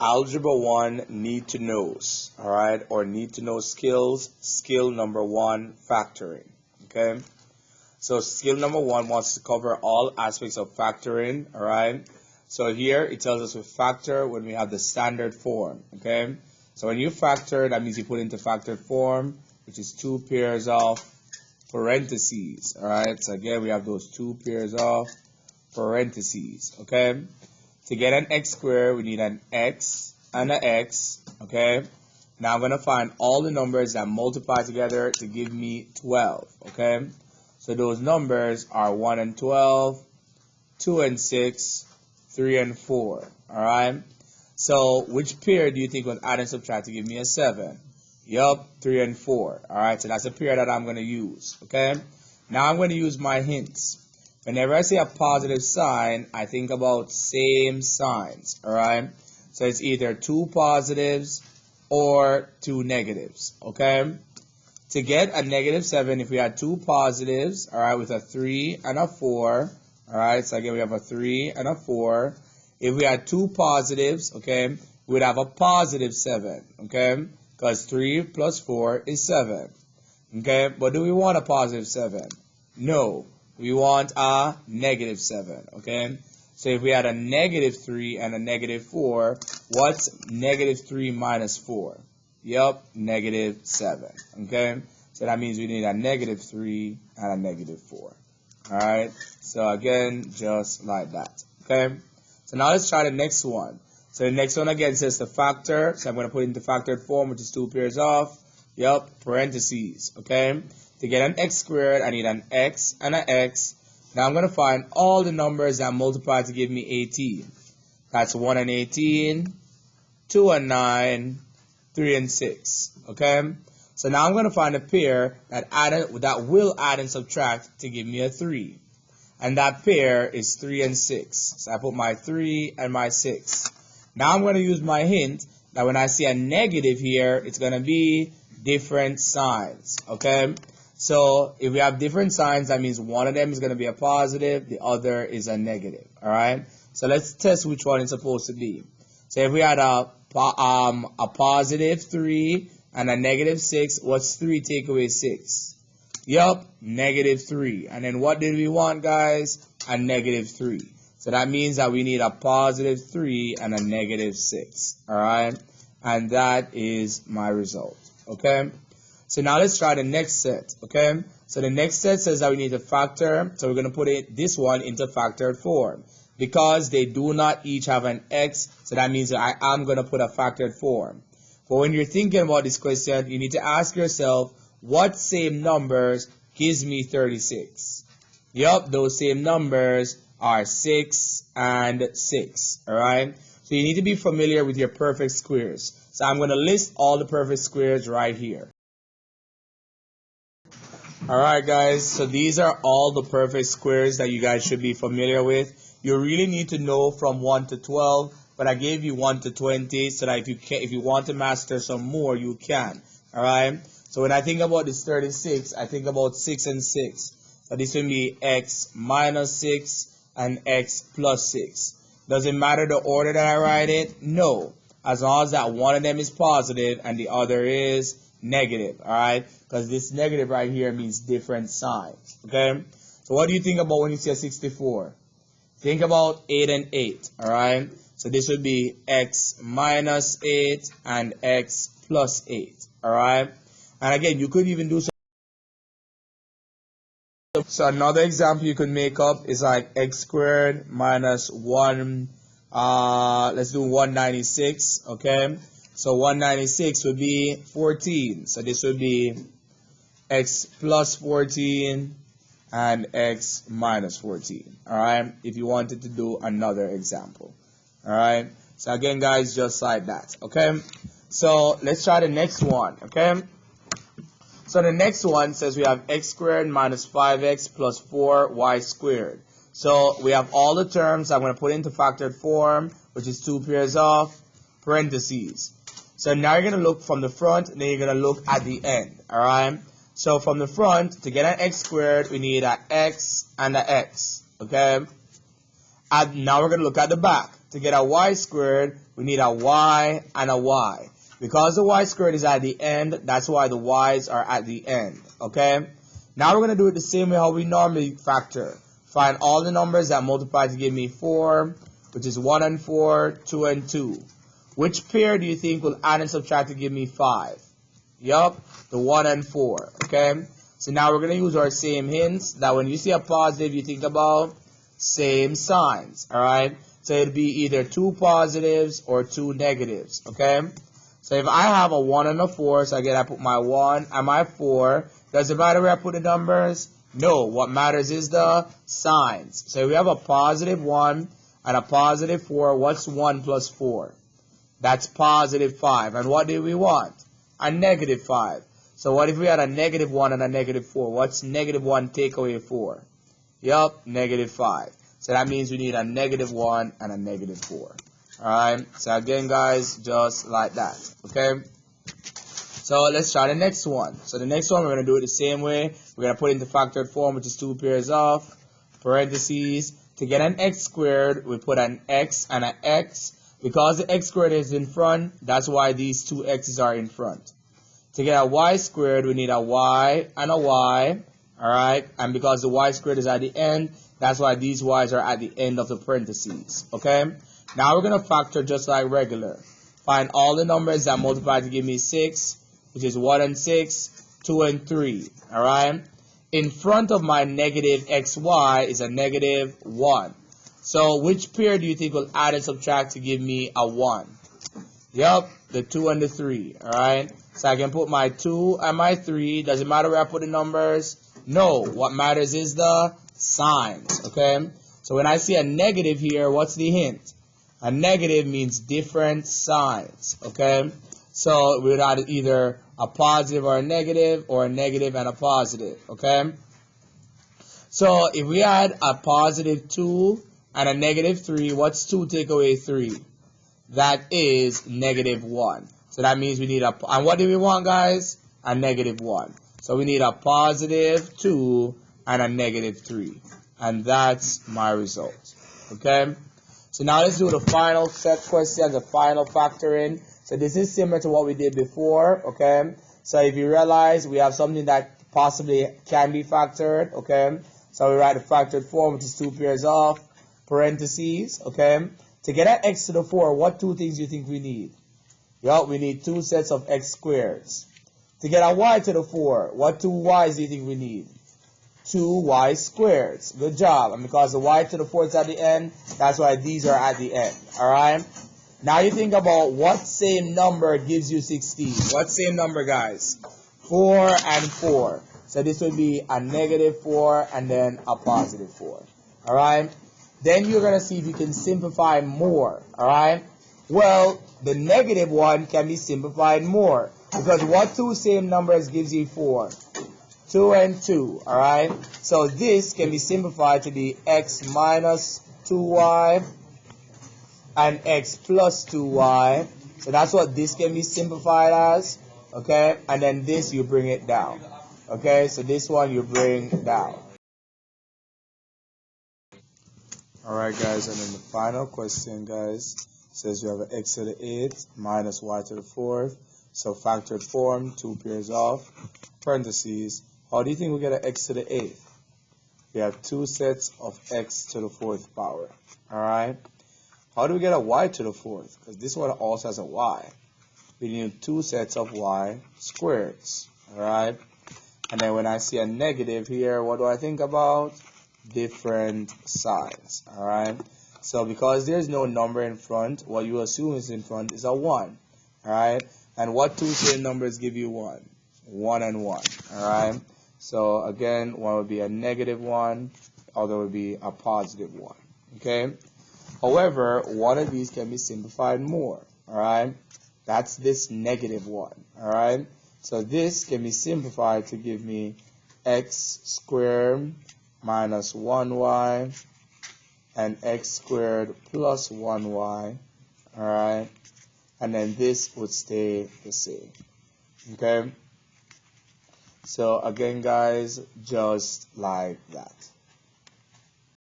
Algebra 1 need to knows, all right, or need to know skills. Skill number 1, factoring. Okay, so skill number 1 wants to cover all aspects of factoring. All right, so here it tells us we factor when we have the standard form. Okay, so when you factor, that means you put into factored form, which is 2 pairs of parentheses. All right, so again we have those 2 pairs of parentheses. Okay, to get an x squared, we need an x and an x, okay? Now I'm going to find all the numbers that multiply together to give me 12, okay? So those numbers are 1 and 12, 2 and 6, 3 and 4, all right? So which pair do you think will add and subtract to give me a 7? Yup, 3 and 4, all right? So that's a pair that I'm going to use, okay? Now I'm going to use my hints. Whenever I say a positive sign, I think about same signs, all right? So it's either 2 positives or 2 negatives, okay? To get a negative 7, if we had 2 positives, all right, with a 3 and a 4, all right? So again, we have a 3 and a 4. If we had 2 positives, okay, we'd have a positive 7, okay? Because 3 plus 4 is 7, okay? But do we want a positive 7? No. We want a negative 7, okay? So if we had a negative 3 and a negative 4, what's negative 3 minus 4? Yep, negative 7, okay? So that means we need a negative 3 and a negative 4, all right? So again, just like that, okay? So now let's try the next one. So the next one again says the factor. So I'm going to put it into factored form, which is 2 pairs of, yep, parentheses, okay? To get an x squared, I need an x and an x. Now I'm going to find all the numbers that multiply to give me 18. That's 1 and 18, 2 and 9, 3 and 6. Okay? So now I'm going to find a pair that will add and subtract to give me a 3. And that pair is 3 and 6. So I put my 3 and my 6. Now I'm going to use my hint that when I see a negative here, it's going to be different signs. Okay? So if we have different signs, that means one of them is going to be a positive, the other is a negative. All right. So let's test which one it's supposed to be. So if we had a positive 3 and a negative 6, what's 3 take away 6? Yup, negative 3. And then what did we want, guys? A negative 3. So that means that we need a positive 3 and a negative 6. All right. And that is my result. Okay. So now let's try the next set, okay? So the next set says that we need to factor, so we're going to put this one into factored form. Because they do not each have an x, so that means that I am going to put a factored form. But when you're thinking about this question, you need to ask yourself, what same numbers gives me 36? Yup, those same numbers are 6 and 6, alright? So you need to be familiar with your perfect squares. So I'm going to list all the perfect squares right here. Alright guys, so these are all the perfect squares that you guys should be familiar with. You really need to know from 1 to 12, but I gave you 1 to 20 so that if you want to master some more, you can. Alright, so when I think about this 36, I think about 6 and 6. So this will be x minus 6 and x plus 6. Does it matter the order that I write it? No, as long as that one of them is positive and the other is negative, all right? Because this negative right here means different signs, okay? So what do you think about when you see a 64? Think about 8 and 8, all right? So this would be x minus 8 and x plus 8, all right? And again, you could even do so another example you could make up is like x squared minus 1, let's do 196, okay? So 196 would be 14. So this would be x plus 14 and x minus 14. All right. If you wanted to do another example. All right. So again, guys, just like that. Okay. So let's try the next one. Okay. So the next one says we have x squared minus 5x plus 4y squared. So we have all the terms I'm going to put into factored form, which is 2 pairs of parentheses. So now you're going to look from the front, and then you're going to look at the end, all right? So from the front, to get an x squared, we need an x and an x, okay? And now we're going to look at the back. To get a y squared, we need a y and a y. Because the y squared is at the end, that's why the y's are at the end. Okay? Now we're going to do it the same way how we normally factor. Find all the numbers that multiply to give me 4, which is 1 and 4, 2 and 2. Which pair do you think will add and subtract to give me 5? Yup, the 1 and 4. Okay? So now we're going to use our same hints that when you see a positive, you think about same signs. Alright? So it'd be either 2 positives or 2 negatives. Okay? So if I have a 1 and a 4, so again I put my 1 and my 4. Does it matter where I put the numbers? No. What matters is the signs. So if we have a positive 1 and a positive 4, what's 1 plus 4? That's positive 5. And what do we want? A negative 5. So what if we had a negative 1 and a negative 4? What's negative 1 take away 4? Yup, negative 5. So that means we need a negative 1 and a negative 4. Alright, so again guys, just like that. Okay? So let's try the next one. So the next one, we're going to do it the same way. We're going to put it into factored form, which is 2 pairs of parentheses. To get an x squared, we put an x and an x. Because the x squared is in front, that's why these two x's are in front. To get a y squared, we need a y and a y. Alright, and because the y squared is at the end, that's why these y's are at the end of the parentheses. Okay? Now we're going to factor just like regular. Find all the numbers that multiply to give me 6, which is 1 and 6, 2 and 3. Alright? In front of my negative xy is a negative 1. So which pair do you think will add and subtract to give me a 1? Yup, the 2 and the 3. Alright? So I can put my 2 and my 3. Does it matter where I put the numbers? No. What matters is the signs. Okay? So when I see a negative here, what's the hint? A negative means different signs. Okay? So we would add either a positive or a negative and a positive. Okay? So if we add a positive 2 and a negative 3, what's 2 take away 3? That is negative 1. So that means we need a, and what do we want, guys? A negative 1. So we need a positive 2 and a negative 3. And that's my result. Okay? So now let's do the final set question, the final factoring. So this is similar to what we did before. Okay? So if you realize we have something that possibly can be factored. Okay? So we write a factored form, which is 2 pairs of parentheses. Okay? To get at x to the 4, what 2 things do you think we need? Well, we need 2 sets of x squares. To get a y to the 4, what 2 y's do you think we need? 2 y squares. Good job. And because the y to the 4 is at the end, that's why these are at the end. Alright? Now you think about what same number gives you 16. What same number, guys? 4 and 4. So this would be a negative 4 and then a positive 4. Alright? Then you're going to see if you can simplify more. Alright? Well, the negative one can be simplified more. Because what 2 same numbers gives you 4? 2 and 2. Alright? So this can be simplified to be x minus 2y and x plus 2y. So that's what this can be simplified as. Okay? And then this, you bring it down. Okay? So this one, you bring down. Alright, guys. And then the final question, guys, says you have an x to the 8th minus y to the 4th. So factored form, 2 pairs of parentheses. How do you think we get an x to the 8th? We have 2 sets of x to the 4th power. Alright? How do we get a y to the 4th? Because this one also has a y. We need 2 sets of y squareds. Alright? And then when I see a negative here, what do I think about? Different signs. Alright? So because there's no number in front, what you assume is in front is a 1. Alright? And what 2 same numbers give you 1? 1 and 1. Alright? So again, one would be a negative 1, other would be a positive 1. Okay? However, one of these can be simplified more. Alright? That's this negative 1. Alright? So this can be simplified to give me x squared minus 1y and x squared plus 1y. Alright? And then this would stay the same. Okay? So again, guys, just like that.